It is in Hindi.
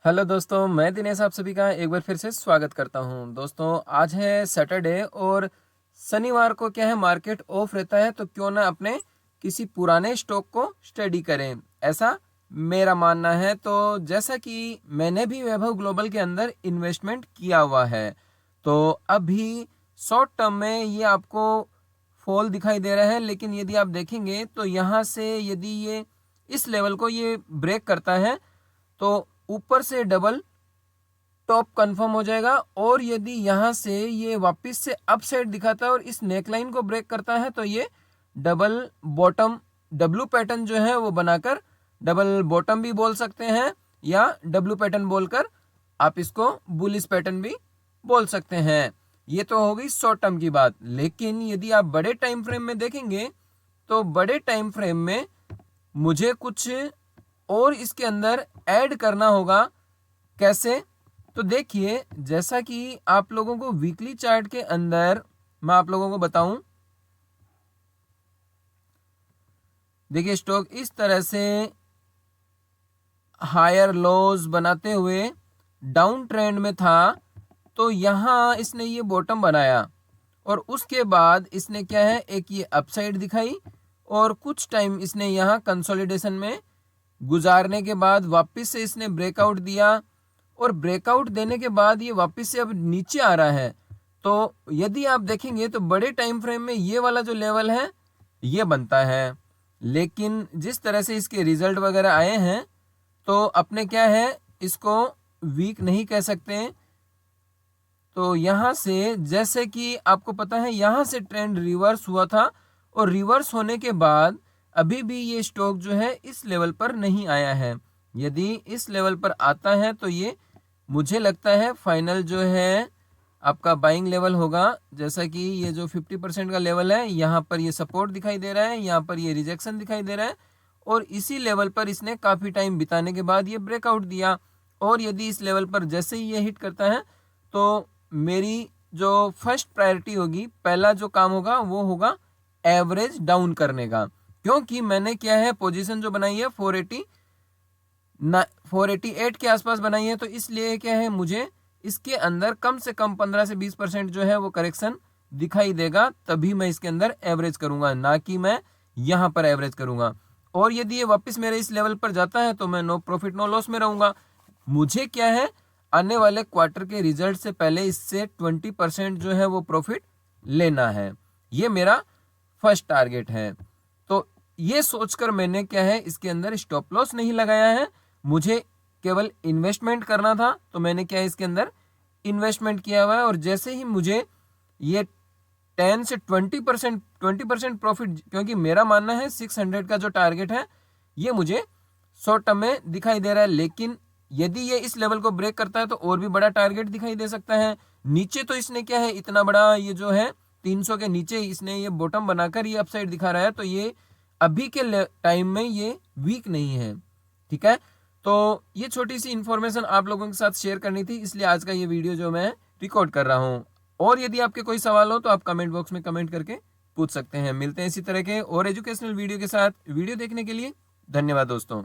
हेलो दोस्तों, मैं दिनेश आप सभी का एक बार फिर से स्वागत करता हूं। दोस्तों, आज है सैटरडे और शनिवार को क्या है, मार्केट ऑफ रहता है। तो क्यों ना अपने किसी पुराने स्टॉक को स्टडी करें, ऐसा मेरा मानना है। तो जैसा कि मैंने भी वैभव ग्लोबल के अंदर इन्वेस्टमेंट किया हुआ है, तो अभी शॉर्ट टर्म में ये आपको फॉल दिखाई दे रहा है। लेकिन यदि आप देखेंगे तो यहाँ से यदि ये इस लेवल को ये ब्रेक करता है तो ऊपर से डबल टॉप कंफर्म हो जाएगा। और यदि यहां से ये वापस से अप साइड दिखाता है और इस नेकलाइन को ब्रेक करता है तो ये डबल बॉटम डब्लू पैटर्न जो है वो बनाकर डबल बॉटम भी बोल सकते हैं, या डब्लू पैटर्न बोलकर आप इसको बुलिश पैटर्न भी बोल सकते हैं। ये तो हो गई शॉर्ट टर्म की बात। लेकिन यदि आप बड़े टाइम फ्रेम में देखेंगे तो बड़े टाइम फ्रेम में मुझे कुछ और इसके अंदर ऐड करना होगा। कैसे? तो देखिए, जैसा कि आप लोगों को वीकली चार्ट के अंदर मैं आप लोगों को बताऊं, देखिए स्टॉक इस तरह से हायर लोज बनाते हुए डाउन ट्रेंड में था। तो यहां इसने ये बॉटम बनाया और उसके बाद इसने क्या है, एक ये अपसाइड दिखाई और कुछ टाइम इसने यहां कंसोलिडेशन में गुजारने के बाद वापस से इसने ब्रेकआउट दिया और ब्रेकआउट देने के बाद ये वापस से अब नीचे आ रहा है। तो यदि आप देखेंगे तो बड़े टाइम फ्रेम में ये वाला जो लेवल है ये बनता है। लेकिन जिस तरह से इसके रिजल्ट वगैरह आए हैं तो अपने क्या है, इसको वीक नहीं कह सकते। तो यहां से जैसे कि आपको पता है यहां से ट्रेंड रिवर्स हुआ था और रिवर्स होने के बाद अभी भी ये स्टॉक जो है इस लेवल पर नहीं आया है। यदि इस लेवल पर आता है तो ये मुझे लगता है फाइनल जो है आपका बाइंग लेवल होगा। जैसा कि ये जो 50% का लेवल है, यहाँ पर ये सपोर्ट दिखाई दे रहा है, यहाँ पर ये रिजेक्शन दिखाई दे रहा है और इसी लेवल पर इसने काफ़ी टाइम बिताने के बाद ये ब्रेकआउट दिया। और यदि इस लेवल पर जैसे ही ये हिट करता है तो मेरी जो फर्स्ट प्रायोरिटी होगी, पहला जो काम होगा वो होगा एवरेज डाउन करने का। क्योंकि मैंने क्या है, पोजीशन जो बनाई है 488 के आसपास बनाई है। तो इसलिए क्या है, मुझे इसके अंदर कम से कम 15 से 20% जो है वो करेक्शन दिखाई देगा, तभी मैं इसके अंदर एवरेज करूंगा, ना कि मैं यहां पर एवरेज करूंगा। और यदि ये वापस मेरे इस लेवल पर जाता है तो मैं नो प्रॉफिट नो लॉस में रहूंगा। मुझे क्या है, आने वाले क्वार्टर के रिजल्ट से पहले इससे 20% जो है वो प्रॉफिट लेना है। ये मेरा फर्स्ट टारगेट है। तो ये सोचकर मैंने क्या है, इसके अंदर स्टॉप लॉस नहीं लगाया है। मुझे केवल इन्वेस्टमेंट करना था तो मैंने क्या है, इसके अंदर इन्वेस्टमेंट किया हुआ है। और जैसे ही मुझे ये 10 से 20% प्रॉफिट, क्योंकि मेरा मानना है 600 का जो टारगेट है ये मुझे शॉर्ट टर्म में दिखाई दे रहा है। लेकिन यदि ये इस लेवल को ब्रेक करता है तो और भी बड़ा टारगेट दिखाई दे सकता है। नीचे तो इसने क्या है, इतना बड़ा ये जो है 300 के नीचे इसने ये बॉटम बनाकर ये अपसाइड दिखा रहा है। तो ये अभी के टाइम में ये वीक नहीं है। ठीक है, तो ये छोटी सी इंफॉर्मेशन आप लोगों के साथ शेयर करनी थी, इसलिए आज का ये वीडियो जो मैं रिकॉर्ड कर रहा हूँ। और यदि आपके कोई सवाल हो तो आप कमेंट बॉक्स में कमेंट करके पूछ सकते हैं। मिलते हैं इसी तरह के और एजुकेशनल वीडियो के साथ। वीडियो देखने के लिए धन्यवाद दोस्तों।